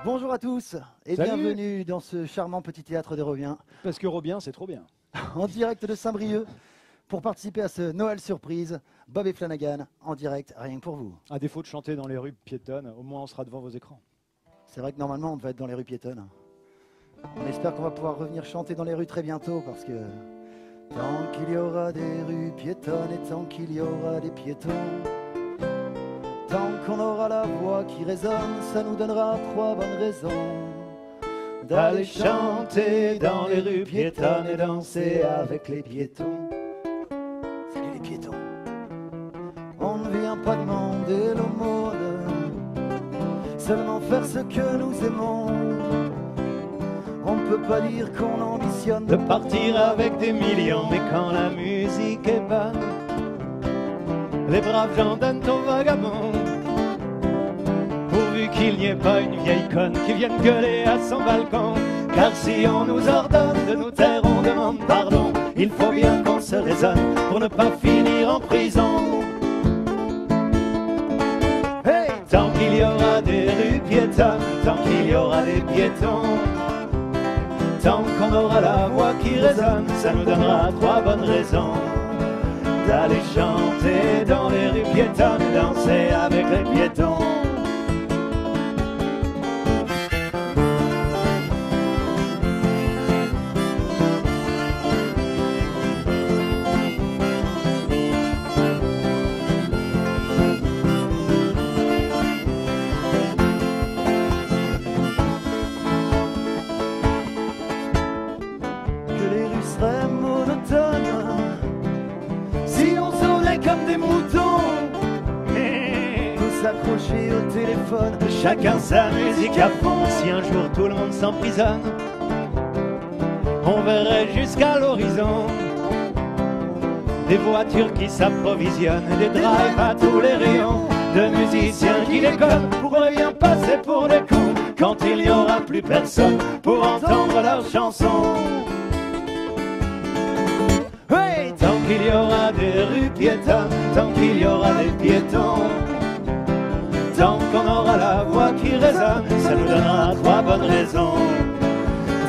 Bonjour à tous et Salut. bienvenue dans ce charmant petit théâtre de Robien. Parce que Robien, c'est trop bien. En direct de Saint-Brieuc pour participer à ce Noël surprise. Bob et Flanagan en direct, rien que pour vous. À défaut de chanter dans les rues piétonnes, au moins on sera devant vos écrans. C'est vrai que normalement on devait être dans les rues piétonnes. On espère qu'on va pouvoir revenir chanter dans les rues très bientôt parce que tant qu'il y aura des rues piétonnes et tant qu'il y aura des piétons, tant qu'on aura la voix qui résonne, ça nous donnera 3 bonnes raisons d'aller chanter dans les rues piétonnes et danser avec les piétons. Salut les piétons. On ne vient pas demander l'aumône, seulement faire ce que nous aimons. On ne peut pas dire qu'on ambitionne de partir avec des millions, mais quand la musique est bonne, les braves gens donnent au vagabond. Pourvu qu'il n'y ait pas une vieille conne qui vienne gueuler à son balcon. Car si on nous ordonne de nous taire, on demande pardon. Il faut bien qu'on se raisonne pour ne pas finir en prison. Hey, tant qu'il y aura des rues piétonnes, tant qu'il y aura des piétons, tant qu'on aura la voix qui résonne, ça nous donnera 3 bonnes raisons d'aller chanter dans les rues piétonnes et danser avec les piétons. S'accrocher au téléphone, chacun sa musique à fond. Si un jour tout le monde s'emprisonne, on verrait jusqu'à l'horizon des voitures qui s'approvisionnent, des drives à tous les rayons, de musiciens qui déconnent pourraient bien passer pour des cons quand il n'y aura plus personne pour entendre leurs chansons. Hey, tant qu'il y aura des rues piétonnes, tant qu'il y aura des piétons, tant qu'on aura la voix qui résonne, ça nous donnera 3 bonnes raisons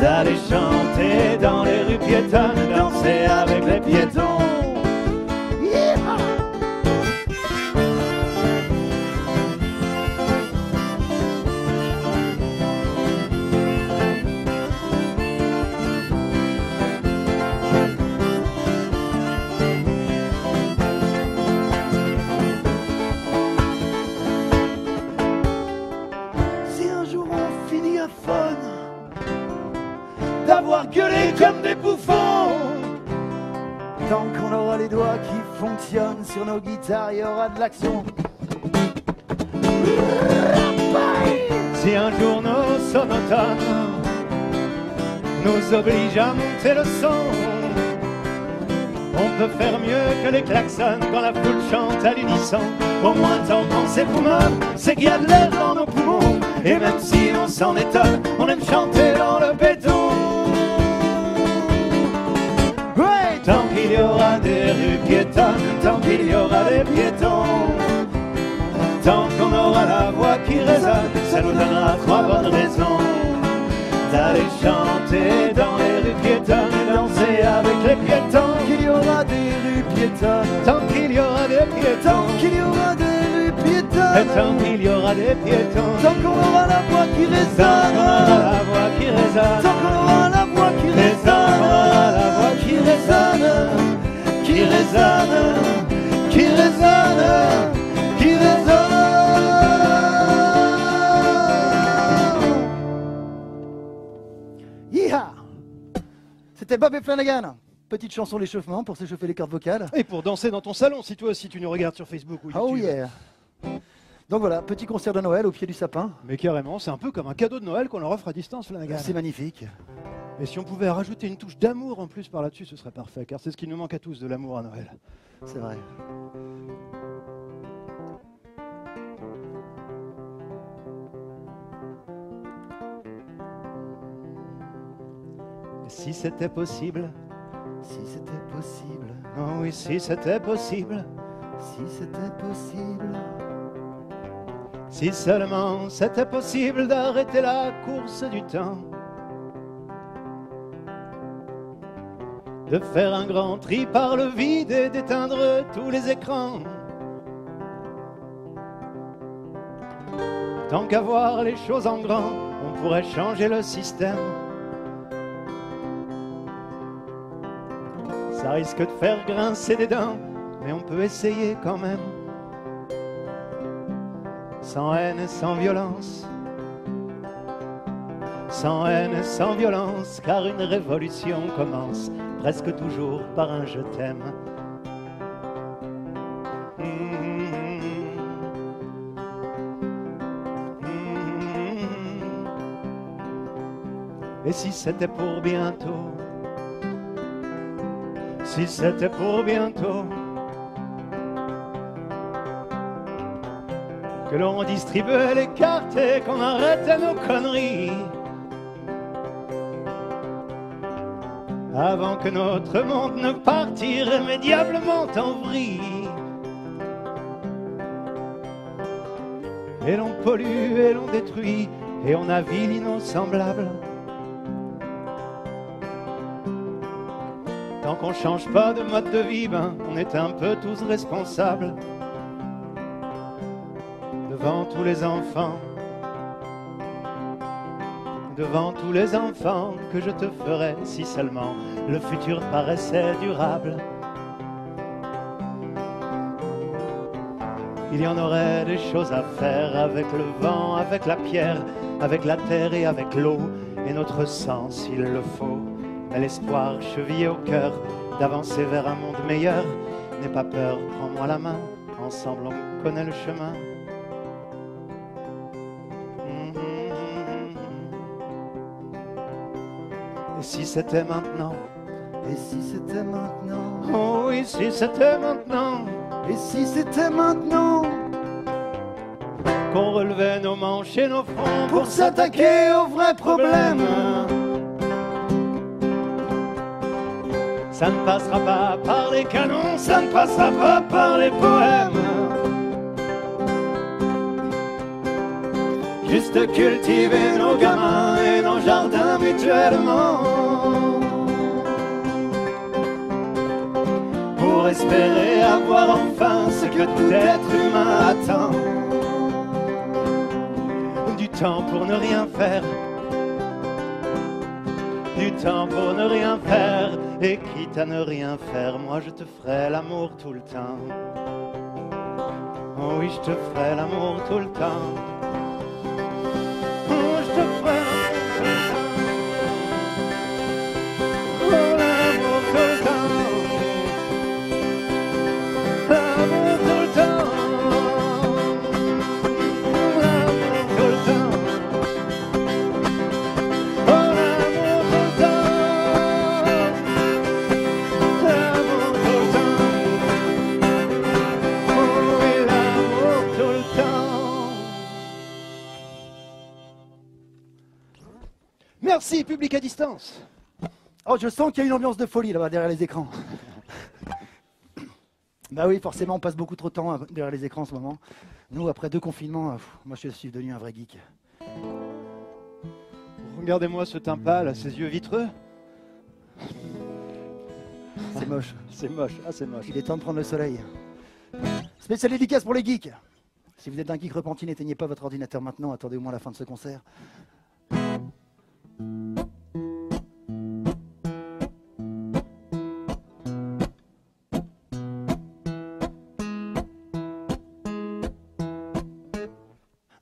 d'aller chanter dans les rues piétonnes, danser avec les piétons. Yeah! D'avoir gueulé comme des bouffons, tant qu'on aura les doigts qui fonctionnent sur nos guitares, il y aura de l'action. Si un jour nos sonotones nous obligent à monter le son, on peut faire mieux que les klaxons quand la foule chante à l'unisson. Au moins tant qu'on s'époumonne, c'est qu'il y a de l'air dans nos poumons. Et même si on s'en étonne, on aime chanter dans le béton. Ouais, tant qu'il y aura des rues piétonnes, tant qu'il y aura des piétons, tant qu'on aura la voix qui résonne, ça nous donnera 3 bonnes raisons d'aller chanter dans les rues piétonnes et danser avec les piétons. Tant qu'il y aura des rues piétonnes, tant qu'il y aura des piétons, tant qu'il y aura des rues piétonnes, et tant qu'il y aura des piétons, tant qu'on aura la voix qui résonne, tant qu'on aura la voix qui résonne, tant qu'on aura la voix qui résonne, la voix qui résonne, qui résonne, qui résonne, qui résonne. C'était Bob et Flanagan. Petite chanson d'échauffement pour s'échauffer les cordes vocales. Et pour danser dans ton salon, si toi aussi tu nous regardes sur Facebook ou YouTube. Oh yeah. Donc voilà, petit concert de Noël au pied du sapin. Mais carrément, c'est un peu comme un cadeau de Noël qu'on leur offre à distance, Flanagan. C'est magnifique. Et si on pouvait rajouter une touche d'amour en plus par là-dessus, ce serait parfait, car c'est ce qui nous manque à tous, de l'amour à Noël. C'est vrai. Si c'était possible, si c'était possible, oh oui, si c'était possible, si c'était possible, si seulement c'était possible d'arrêter la course du temps, de faire un grand tri par le vide et d'éteindre tous les écrans. Tant qu'à voir les choses en grand, on pourrait changer le système. Ça risque de faire grincer des dents, mais on peut essayer quand même. Sans haine et sans violence. Sans haine et sans violence, car une révolution commence presque toujours par un je t'aime. Et si c'était pour bientôt, si c'était pour bientôt, que l'on distribuait les cartes et qu'on arrêtait nos conneries, avant que notre monde ne parte irrémédiablement en vrille. Et l'on pollue et l'on détruit et on avile nos semblables. Tant qu'on change pas de mode de vie, ben, on est un peu tous responsables. Devant tous les enfants, devant tous les enfants que je te ferais si seulement le futur paraissait durable. Il y en aurait des choses à faire avec le vent, avec la pierre, avec la terre et avec l'eau, et notre sang s'il le faut. Mais l'espoir chevillé au cœur d'avancer vers un monde meilleur. N'aie pas peur, prends-moi la main, ensemble on connaît le chemin. Et si c'était maintenant? et si c'était maintenant, Oh oui, si c'était maintenant et si c'était maintenant, qu'on relevait nos manches et nos fronts pour s'attaquer aux vrais problèmes. Ça ne passera pas par les canons, ça ne passera pas par les poèmes. Juste cultiver nos gamins et nos jardins mutuellement, pour espérer avoir enfin ce que tout être humain attend. Du temps pour ne rien faire, du temps pour ne rien faire, et quitte à ne rien faire, moi je te ferai l'amour tout le temps. Oh oui, je te ferai l'amour tout le temps. Oh, je te ferai l'amour tout le temps. Oh, l'amour tout le temps. L'amour tout le temps. Oh, l'amour tout le temps. L'amour tout le temps. Oh oui, l'amour tout le temps. Merci, public à distance. Oh, je sens qu'il y a une ambiance de folie là-bas derrière les écrans. Bah oui, forcément, on passe beaucoup trop de temps derrière les écrans en ce moment. Nous, après 2 confinements, moi je suis devenu un vrai geek. Regardez-moi ce teint pâle, ses yeux vitreux. C'est moche. C'est moche, ah c'est moche. Il est temps de prendre le soleil. Spécial dédicace pour les geeks. Si vous êtes un geek repenti, n'éteignez pas votre ordinateur maintenant. Attendez au moins la fin de ce concert.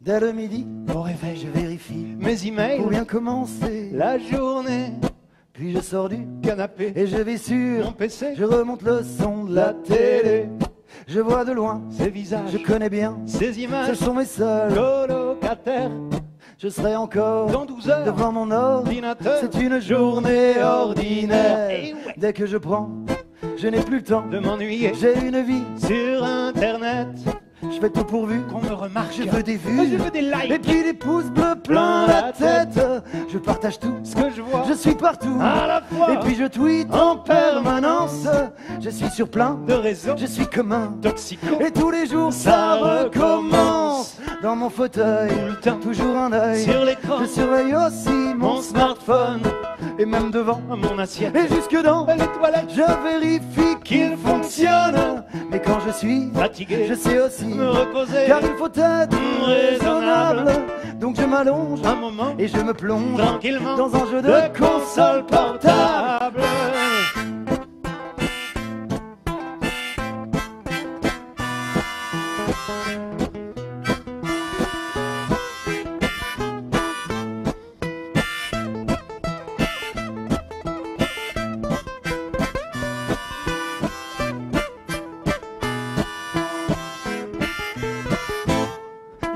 Dès le midi, Au réveil, je vérifie mes emails, pour bien commencer la journée, Puis je sors du canapé, et je vais sur mon PC, Je remonte le son de la télé. Je vois de loin, ses visages, je connais bien, ces ce images, sont mes seuls colocataires, Je serai encore dans 12 heures, devant mon ordinateur. ordinateur, C'est une journée ordinaire. Et ouais. Dès que je prends, je n'ai plus le temps de m'ennuyer J'ai une vie, sur internet, je fais tout pourvu. qu'on me remarque, Je veux des je vues veux des likes, et puis des pouces bleus plein la tête. Je partage tout ce que je vois, Je suis partout à la fois. et puis je tweete en permanence. Je suis sur plein De réseaux je suis comme un toxicaux. et tous les jours ça recommence. Dans mon fauteuil, Tout le temps. toujours un œil. Sur l'écran, Je surveille aussi mon mon smartphone, et même devant mon assiette, et jusque dans les toilettes. je vérifie qu'il fonctionne. Mais quand je suis Fatigué, je sais aussi me reposer. car il faut être Raisonnable. raisonnable. Donc je m'allonge Un moment, et je me plonge tranquillement, dans un jeu de console portable.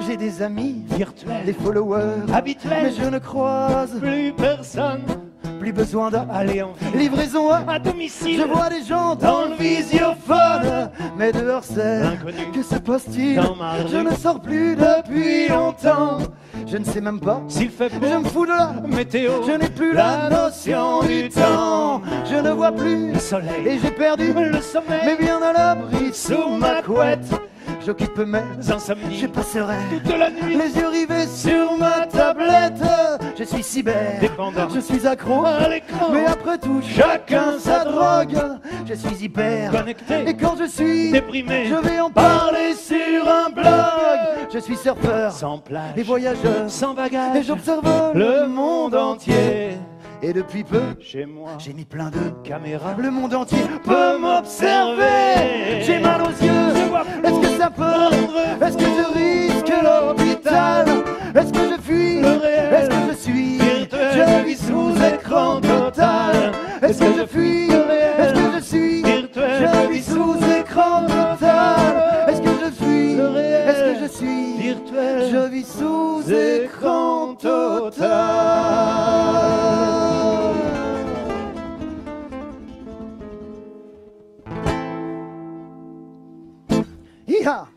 J'ai des amis, virtuel, des followers, mais habituel, je ne croise plus personne. plus besoin de Allez en ville, livraison à domicile, Je vois des gens dans le visiophone, mais dehors c'est l'inconnu, que se passe-t-il? dans ma Je rue, ne sors plus depuis longtemps. Je ne sais même pas. s'il fait beau, Je me fous de la météo, Je n'ai plus la notion du temps. Je ne vois plus le soleil, et j'ai perdu le sommeil, mais bien à l'abri sous ma couette, J'occupe mes insomnie, Je passerai toute la nuit, les yeux rivés sur ma tablette. Je suis cyber, dépendant, je suis accro. à l'écran, Mais après tout, chacun sa drogue. Je suis hyper. connecté, Et quand je suis déprimé, je vais en parler sur un blog. Je suis surfeur sans plage, et voyageur. sans Et bagage, j'observe le monde entier. Et depuis peu, Chez moi, j'ai mis plein de caméra, le monde entier peut m'observer. J'ai mal aux yeux. je vois Est-ce que ça peut? Est-ce que je risque l'hôpital? Est-ce que je fuis? le réel, Est-ce que je suis? virtuel, Je vis sous écran total. Est-ce que je fuis? le réel, Est-ce que je suis? virtuel, Je vis sous écran total. Est-ce que je fuis? le réel, Est-ce que je suis? virtuel, Je vis sous écran total. Hi-ha!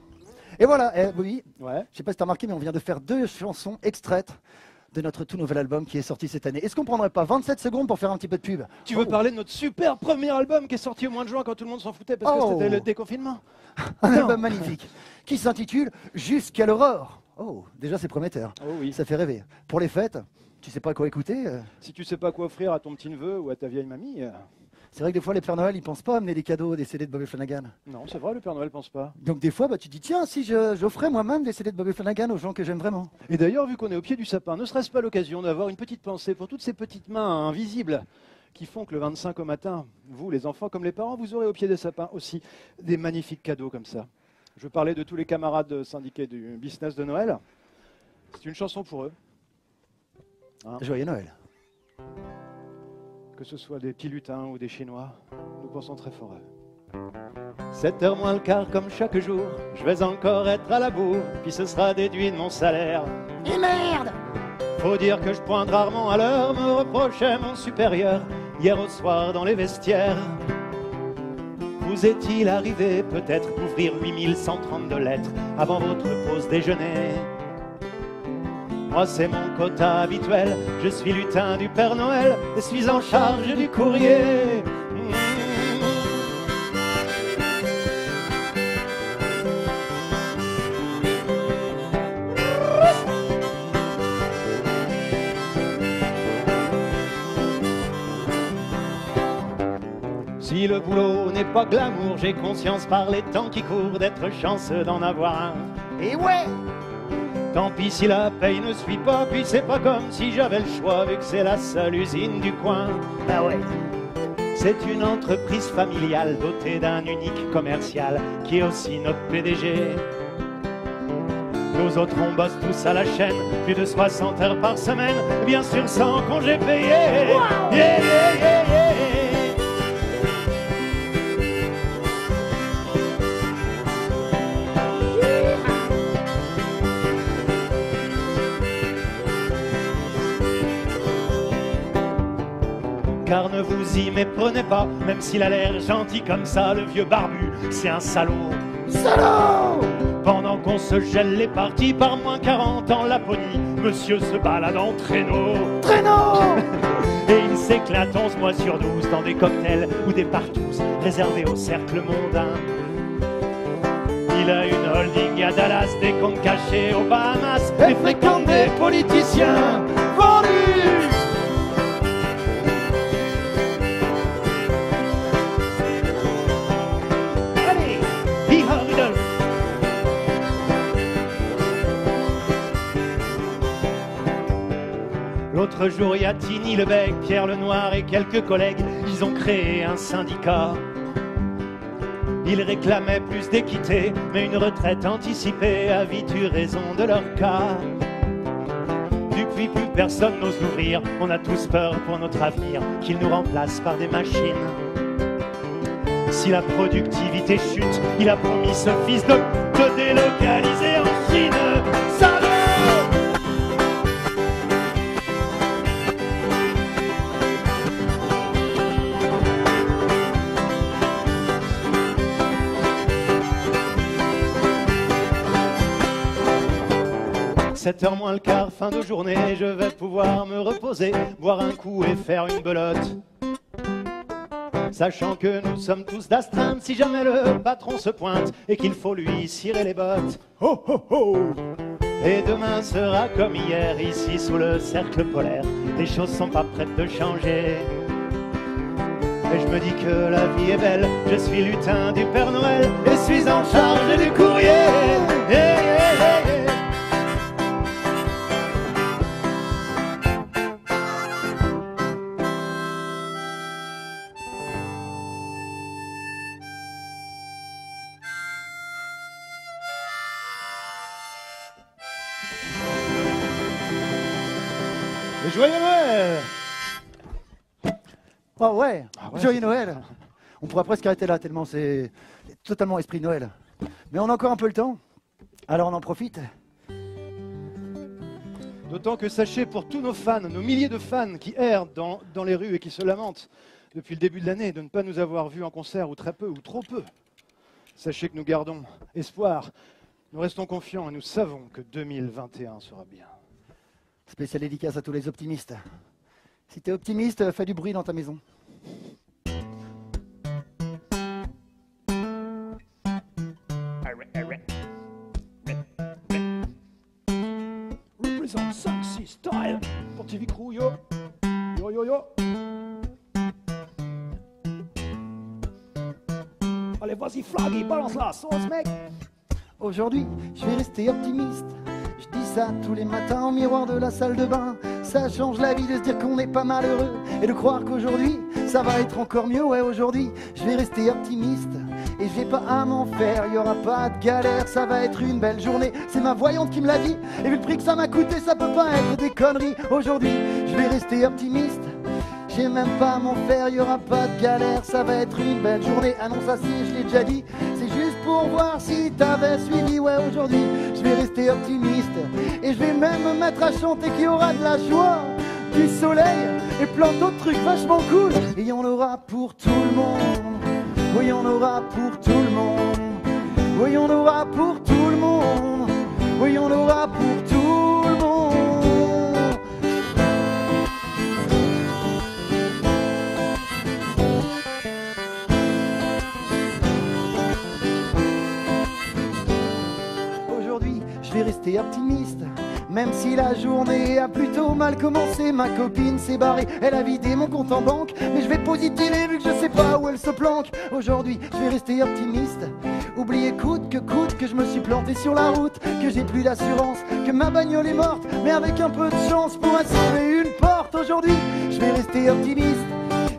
Et voilà, oui, ouais. je sais pas si tu as remarqué, mais on vient de faire 2 chansons extraites de notre tout nouvel album qui est sorti cette année. Est-ce qu'on prendrait pas 27 secondes pour faire un petit peu de pub? Tu veux parler de notre super premier album qui est sorti au mois de juin quand tout le monde s'en foutait parce que c'était le déconfinement? Un Non. album magnifique qui s'intitule Jusqu'à l'aurore. Oh, déjà c'est prometteur. Oh oui. Ça fait rêver. Pour les fêtes, tu sais pas quoi écouter. Si tu sais pas quoi offrir à ton petit neveu ou à ta vieille mamie, C'est vrai que des fois les Pères Noël ils pensent pas à amener des cadeaux, des CD de Bobby Flanagan. non, c'est vrai, le Père Noël pense pas. Donc des fois tu te dis tiens si j'offrais moi-même des CD de Bobby Flanagan aux gens que j'aime vraiment. Et d'ailleurs, vu qu'on est au pied du sapin, ne serait-ce pas l'occasion d'avoir une petite pensée pour toutes ces petites mains invisibles qui font que le 25 au matin, vous les enfants comme les parents, vous aurez au pied des sapins aussi des magnifiques cadeaux comme ça. Je parlais de tous les camarades syndiqués du business de Noël. C'est une chanson pour eux. Hein, Joyeux Noël. que ce soit des petits lutins ou des Chinois, nous pensons très fort à eux. 7h moins le quart comme chaque jour, je vais encore être à la bourre, puis ce sera déduit de mon salaire. Et merde! Faut dire que je pointe rarement à l'heure, me reprochait mon supérieur, hier au soir dans les vestiaires. Vous est-il arrivé peut-être d'ouvrir 8132 lettres avant votre pause déjeuner? Moi c'est mon quota habituel, je suis lutin du Père Noël et suis en charge du courrier. Si le boulot n'est pas glamour, j'ai conscience par les temps qui courent d'être chanceux d'en avoir un. Et ouais! Tant pis si la paye ne suit pas, puis c'est pas comme si j'avais le choix, vu que c'est la seule usine du coin. Bah ouais. C'est une entreprise familiale dotée d'un unique commercial qui est aussi notre PDG. Nous autres on bosse tous à la chaîne, plus de 60 heures par semaine, bien sûr sans congé payé. Wow. Yeah, yeah, yeah, yeah. Car ne vous y méprenez pas, même s'il a l'air gentil comme ça, le vieux barbu, c'est un salaud. Salaud! Pendant qu'on se gèle les parties par moins 40 en Laponie, monsieur se balade en traîneau. Traîneau! Et il éclate 11 mois sur 12 dans des cocktails ou des partous réservés au cercle mondain. Il a une holding à Dallas, des comptes cachés aux Bahamas et fréquente des politiciens vendus. Allez, hi-ha, Rudolph. L'autre jour, il y a Tini Lebec, Pierre Lenoir et quelques collègues. Ils ont créé un syndicat. Ils réclamaient plus d'équité, mais une retraite anticipée avait eu raison de leur cas. Depuis, plus personne n'ose l'ouvrir. On a tous peur pour notre avenir, qu'ils nous remplacent par des machines. Si la productivité chute, il a promis ce fils de délocaliser en Chine. Ça va! Sept heures moins le quart, fin de journée, je vais pouvoir me reposer, boire un coup et faire une belote. Sachant que nous sommes tous d'astreinte, si jamais le patron se pointe et qu'il faut lui cirer les bottes. Ho ho ho! Et demain sera comme hier, ici sous le cercle polaire. Les choses sont pas prêtes de changer. Et je me dis que la vie est belle, je suis lutin du Père Noël et suis en charge du courrier. Hey, hey, hey, hey. Joyeux Noël! Oh ouais, Ah ouais, joyeux Noël. On pourrait presque arrêter là, tellement c'est totalement esprit Noël. Mais on a encore un peu le temps, alors on en profite. D'autant que sachez pour tous nos fans, nos milliers de fans qui errent dans les rues et qui se lamentent depuis le début de l'année de ne pas nous avoir vus en concert, ou très peu, ou trop peu. Sachez que nous gardons espoir, nous restons confiants et nous savons que 2021 sera bien. Spécial dédicace à tous les optimistes. Si t'es optimiste, fais du bruit dans ta maison. Represent 5-6 style pour TV Crew, yo. Yo yo yo. Allez, vas-y, Flaggy, balance la sauce, mec. Aujourd'hui, je vais rester optimiste. Je dis ça tous les matins au miroir de la salle de bain. Ça change la vie de se dire qu'on n'est pas malheureux et de croire qu'aujourd'hui, ça va être encore mieux. Ouais, aujourd'hui, je vais rester optimiste et je vais pas à m'en faire. Il y aura pas de galère, ça va être une belle journée. C'est ma voyante qui me l'a dit et vu le prix que ça m'a coûté, ça peut pas être des conneries. Aujourd'hui, je vais rester optimiste. J'ai même pas à m'en faire, y aura pas de galère, ça va être une belle journée. Ah non, ça si, je l'ai déjà dit, c'est juste pour voir si t'avais suivi. Ouais, aujourd'hui, je vais rester optimiste et je vais même me mettre à chanter qu'il y aura de la joie, du soleil et plein d'autres trucs vachement cool. Et y en aura pour tout le monde, oui, y en aura pour tout le monde, oui, y en aura pour tout le monde, oui, y en aura pour tout le monde. Je vais rester optimiste, même si la journée a plutôt mal commencé. Ma copine s'est barrée, elle a vidé mon compte en banque, mais je vais positiver vu que je sais pas où elle se planque. Aujourd'hui, je vais rester optimiste, oublier coûte que je me suis planté sur la route, que j'ai plus d'assurance, que ma bagnole est morte, mais avec un peu de chance pourrait sauver une porte. Aujourd'hui, je vais rester optimiste.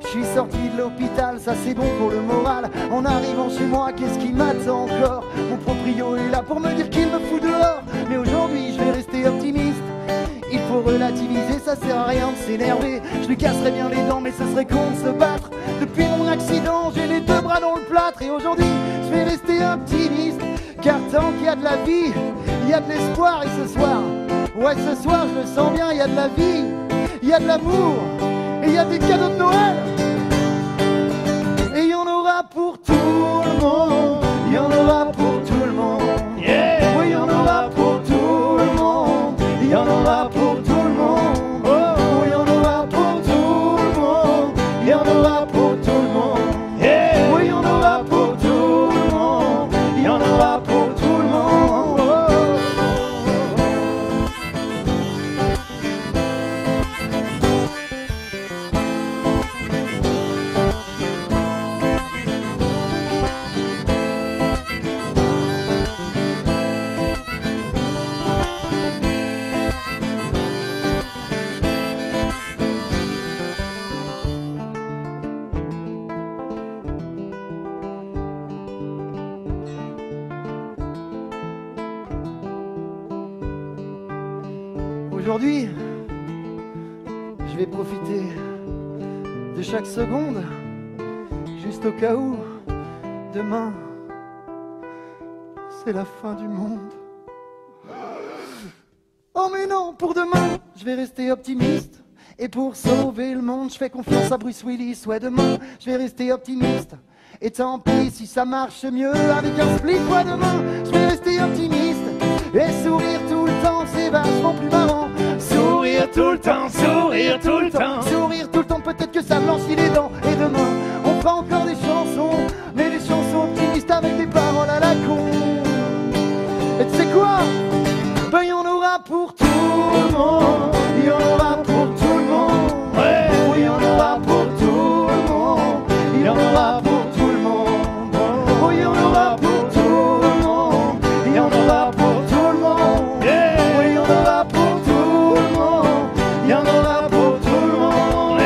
Je suis sorti de l'hôpital, ça c'est bon pour le moral. En arrivant chez moi, qu'est-ce qui m'attend encore? Mon proprio est là pour me dire qu'il me fout dehors. Mais aujourd'hui, je vais rester optimiste. Il faut relativiser, ça sert à rien de s'énerver. Je lui casserais bien les dents, mais ce serait con de se battre. Depuis mon accident, j'ai les deux bras dans le plâtre. Et aujourd'hui, je vais rester optimiste, car tant qu'il y a de la vie, il y a de l'espoir. Et ce soir, ouais, ce soir, je le sens bien, il y a de la vie, il y a de l'amour, et il y a des cadeaux de Noël. Et il y en aura pour tout le monde, il y en aura pour tout le monde. Yeah. Oui, il y en aura pour tout le monde, il y en aura pour tout le monde. Oh, il y en aura pour tout le monde. Aujourd'hui, je vais profiter de chaque seconde, juste au cas où, demain, c'est la fin du monde. Oh mais non, pour demain, je vais rester optimiste. Et pour sauver le monde, je fais confiance à Bruce Willis. Ouais, demain, je vais rester optimiste. Et tant pis si ça marche mieux avec un split. Ouais, demain, je vais rester optimiste. Et sourire tout le temps, c'est vachement plus marrant. Sourire tout le temps, sourire tout le temps. Sourire tout le temps, peut-être que ça blanchit les dents. Et demain, on fera encore des chansons, mais des chansons optimistes avec des paroles à la con. Et tu sais quoi? Ben y en aura pour tout le monde. Y en aura pour tout le monde. Ouais. Oui, y en aura pour tout le monde. Y en aura pour tout le monde. Oui, y en aura pour tout le monde. Y en aura pour tout le monde. Yeah. Oui, y en aura pour tout le monde. Y en aura pour tout le monde.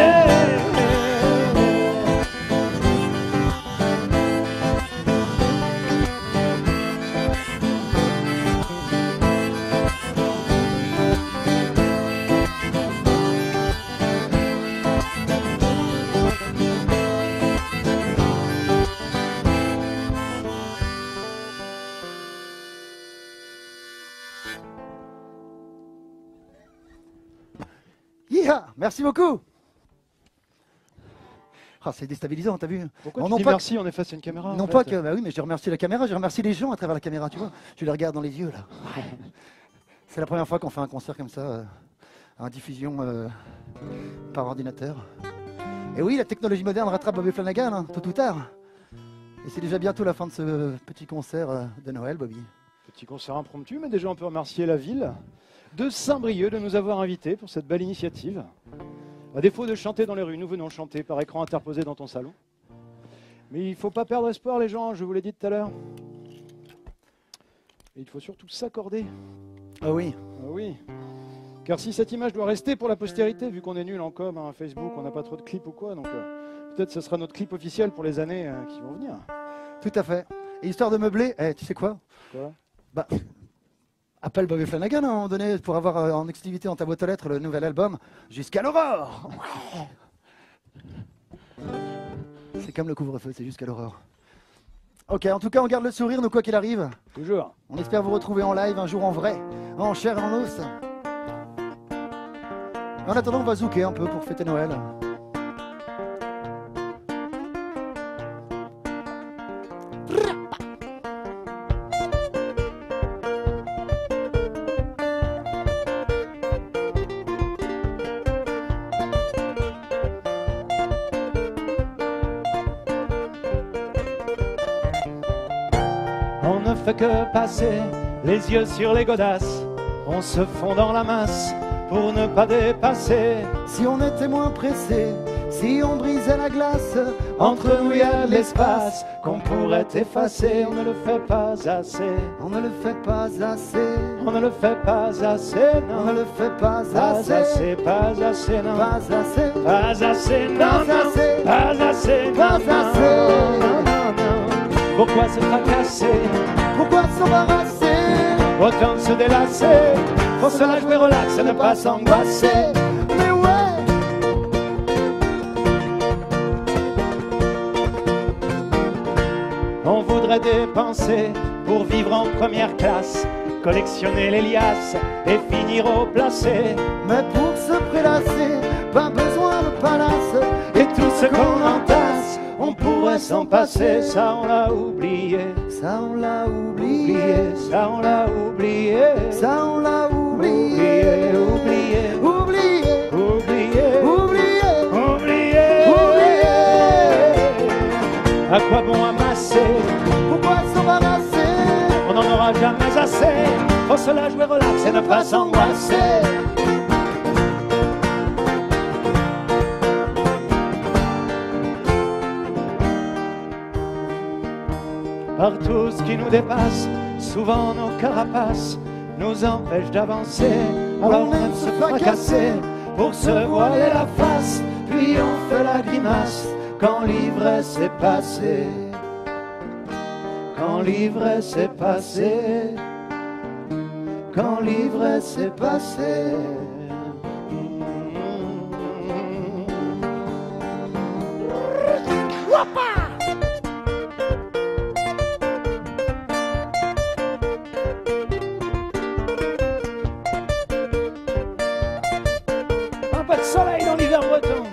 Yeah, merci beaucoup. Ah, c'est déstabilisant, t'as vu? Pourquoi Non, tu non dis pas merci, on est face à une caméra? Non en pas fait. que, bah oui, mais je remercie la caméra, je remercie les gens à travers la caméra, tu vois. Je les regarde dans les yeux, là. C'est la première fois qu'on fait un concert comme ça, en diffusion par ordinateur. Et oui, la technologie moderne rattrape Bobby Flanagan, hein, tôt ou tard. Et c'est déjà bientôt la fin de ce petit concert de Noël, Bobby. Petit concert impromptu, mais déjà on peut remercier la ville de Saint-Brieuc de nous avoir invités pour cette belle initiative. À défaut de chanter dans les rues, nous venons chanter par écran interposé dans ton salon. Mais il ne faut pas perdre espoir les gens, je vous l'ai dit tout à l'heure. Et il faut surtout s'accorder. Ah oui. Ah oui. Car si cette image doit rester pour la postérité, vu qu'on est nul en com, hein, Facebook, on n'a pas trop de clips ou quoi, donc peut-être ce sera notre clip officiel pour les années qui vont venir. Tout à fait. Et histoire de meubler, tu sais quoi? Quoi? Bah, appelle Bobby Flanagan à un moment donné pour avoir en exclusivité dans ta boîte aux lettres le nouvel album Jusqu'à l'aurore. Ouais. C'est comme le couvre-feu, c'est jusqu'à l'aurore. Ok, en tout cas, on garde le sourire, nous, quoi qu'il arrive. Toujours. On espère vous retrouver en live un jour en vrai, en chair et en os. En attendant, on va zouker un peu pour fêter Noël. On ne fait que passer les yeux sur les godasses. On se fond dans la masse pour ne pas dépasser. Si on était moins pressé, si on brisait la glace, Entre nous il y a de l'espace qu'on pourrait effacer. On ne le fait pas assez. on ne le fait pas assez. On ne le fait pas assez, On non. ne le fait pas Pas assez. assez, pas assez, non. Pas assez. Pas assez, non, Pas non. assez. Pas assez, Pas non, non, assez. non, non, non. Pourquoi se fracasser? Pourquoi s'embarrasser? Autant se délasser. Faut se la jouer relax et ne pas s'angoisser. Mais ouais. On voudrait dépenser pour vivre en première classe, collectionner les liasses et finir au placé. Mais pour se prélasser, pas besoin de palace. Et tout ce qu'on entasse, on pourrait s'en passer. Ça on l'a oublié. Ça on l'a oublié. Oublié, ça on l'a oublié. Ça on l'a oublié. Oublié, oublié, Oublié. oublié, Oublié. oublié. À quoi bon amasser? Pourquoi s'embarrasser? On n'en aura jamais assez. Faut se la jouer relax et ne pas s'angoisser. Par tout ce qui nous dépasse, souvent nos carapaces nous empêchent d'avancer. Alors on aime se fracasser pour se voiler la face, puis on fait la grimace quand l'ivresse est passée. Quand l'ivresse est passée. Quand l'ivresse est passée. Un pas de soleil dans l'hiver breton.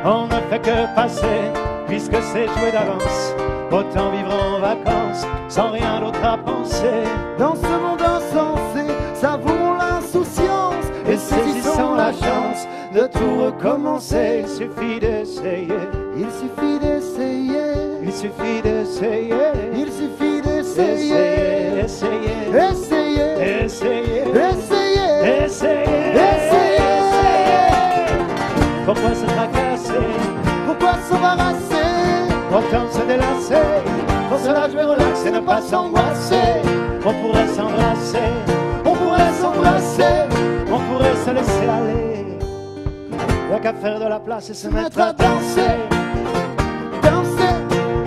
On ne fait que passer, puisque c'est joué d'avance. Autant vivre en vacances, sans rien d'autre à penser. Dans ce monde insensé, savourons l'insouciance Et saisissons la chance de tout recommencer. Il suffit d'essayer, Il suffit d'essayer, il suffit d'essayer. il suffit d'essayer. Essayez, essayez, Essayez, essayez, essayez, essayez, essayez. Pourquoi se tracasser? Pourquoi s'embarrasser? Pourtant se délasser. Pour cela je vais relaxer, ne pas s'angoisser. On pourrait s'embrasser, On pourrait s'embrasser, on pourrait se laisser aller. Y'a qu'à faire de la place et se mettre à danser. danser,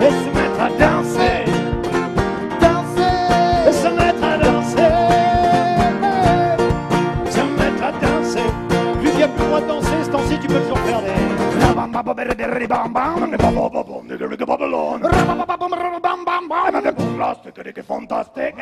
Et se mettre à danser. danser. Et se mettre à danser. Se mettre à danser. Vu qu'il n'y a plus le droit de danser, ce temps-ci tu peux toujours faire des... Fantastique.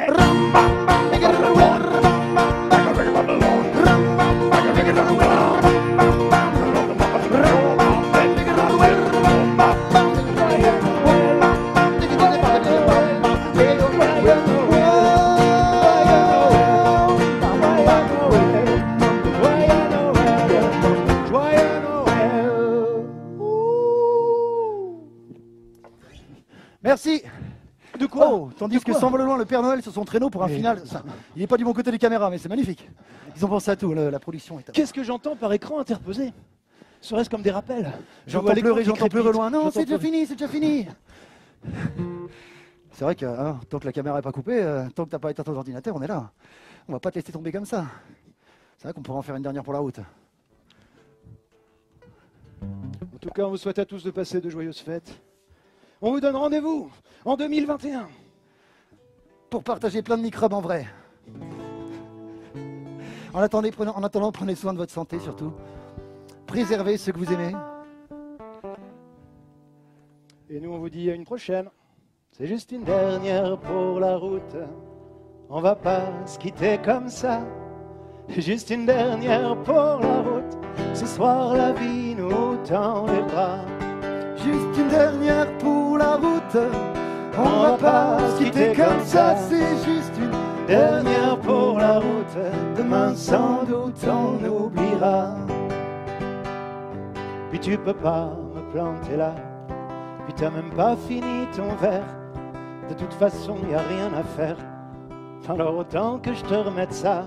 Merci. De quoi? Oh, tandis De que quoi? s'envole loin le Père Noël sur son traîneau pour un final. Il n'est pas du bon côté des caméras, mais c'est magnifique. Ils ont pensé à tout, la production est top. Qu'est-ce que j'entends par écran interposé? Serait-ce comme des rappels? Je vois J'entends l'écran pleurer, qui j'entends pleurer crépite. loin. Non, J'entends c'est déjà pleurer. fini, c'est déjà fini. C'est vrai que tant que la caméra n'est pas coupée, tant que tu n'as pas éteint ton ordinateur, on est là. On va pas te laisser tomber comme ça. C'est vrai qu'on pourrait en faire une dernière pour la route. En tout cas, on vous souhaite à tous de passer de joyeuses fêtes. On vous donne rendez-vous en 2021. Pour partager plein de microbes en vrai. En attendant, prenez soin de votre santé surtout. Préservez ceux que vous aimez. Et nous, on vous dit à une prochaine. C'est juste une dernière pour la route. On va pas se quitter comme ça. Juste une dernière pour la route. Ce soir, la vie nous tend les bras. Juste une dernière pour la route. On va pas se quitter comme ça, c'est juste une Dernière pour la route. Demain, sans doute, on oubliera. Puis tu peux pas me planter là. Puis t'as même pas fini ton verre. De toute façon, y a rien à faire. Alors autant que je te remette ça.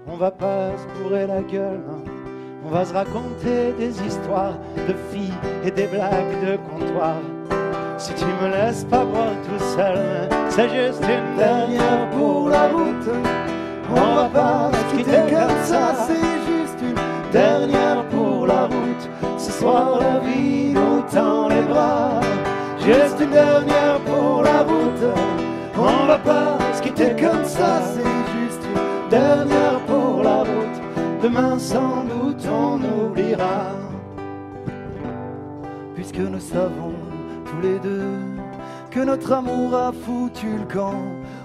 On va pas se bourrer la gueule, non. On va se raconter des histoires de filles et des blagues de comptoir. Si tu me laisses pas boire tout seul, c'est juste une dernière pour la route. On va pas se quitter comme ça, c'est juste une dernière pour la route. Ce soir la vie nous tend les bras. Juste une dernière pour la route. On va pas se quitter comme ça, c'est juste une dernière pour la route. Demain sans doute on oubliera. Puisque nous savons tous les deux que notre amour a foutu le camp.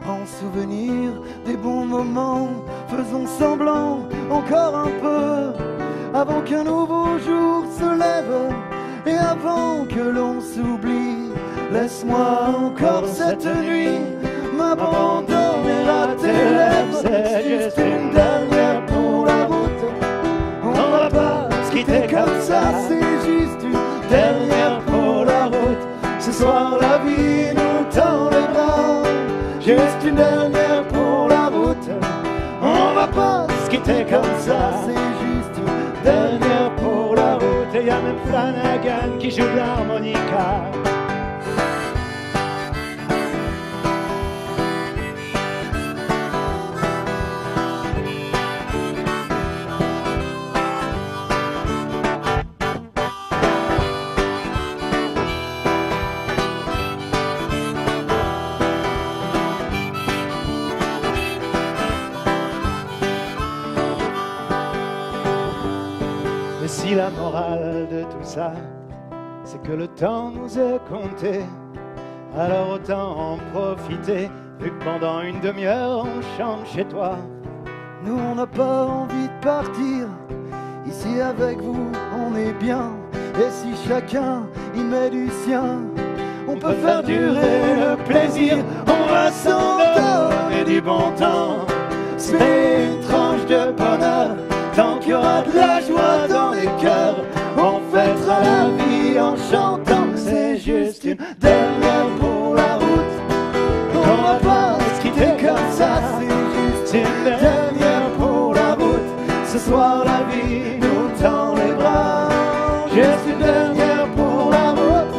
En souvenir des bons moments, faisons semblant encore un peu avant qu'un nouveau jour se lève et avant que l'on s'oublie. Laisse-moi encore cette nuit m'abandonner à tes lèvres. C'est juste une dernière pour la route. On va pas se quitter comme ça, c'est juste une dernière pour la route. Ce soir la vie nous tend les bras. Juste une dernière pour la route. On va pas se quitter comme ça, c'est juste une dernière pour la route. Et y a même Flanagan qui joue de l'harmonica. Et si la morale de tout ça, c'est que le temps nous est compté, alors autant en profiter, vu que pendant une demi-heure on chante chez toi. Nous on n'a pas envie de partir, ici avec vous on est bien. Et si chacun y met du sien, on peut faire durer le plaisir. On va s'en donner du bon temps, c'est une tranche de bonheur. Tant qu'il y aura de la joie dans les cœurs, on fêtera la vie en chantant. C'est juste une dernière pour la route, on va pas se quitter comme ça. C'est juste une dernière pour la route, ce soir la vie nous tend les bras. Juste une dernière pour la route,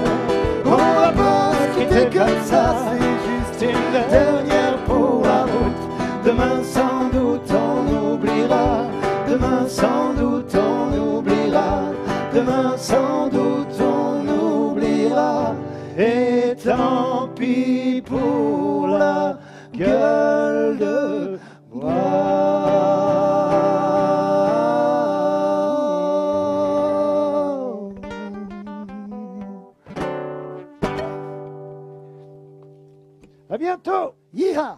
on va pas se quitter comme ça. C'est juste une dernière pour la route, demain sans doute on oubliera. Demain sans doute on oubliera, demain sans doute on oubliera. Et tant pis pour la gueule de bois. À bientôt. Yeeha!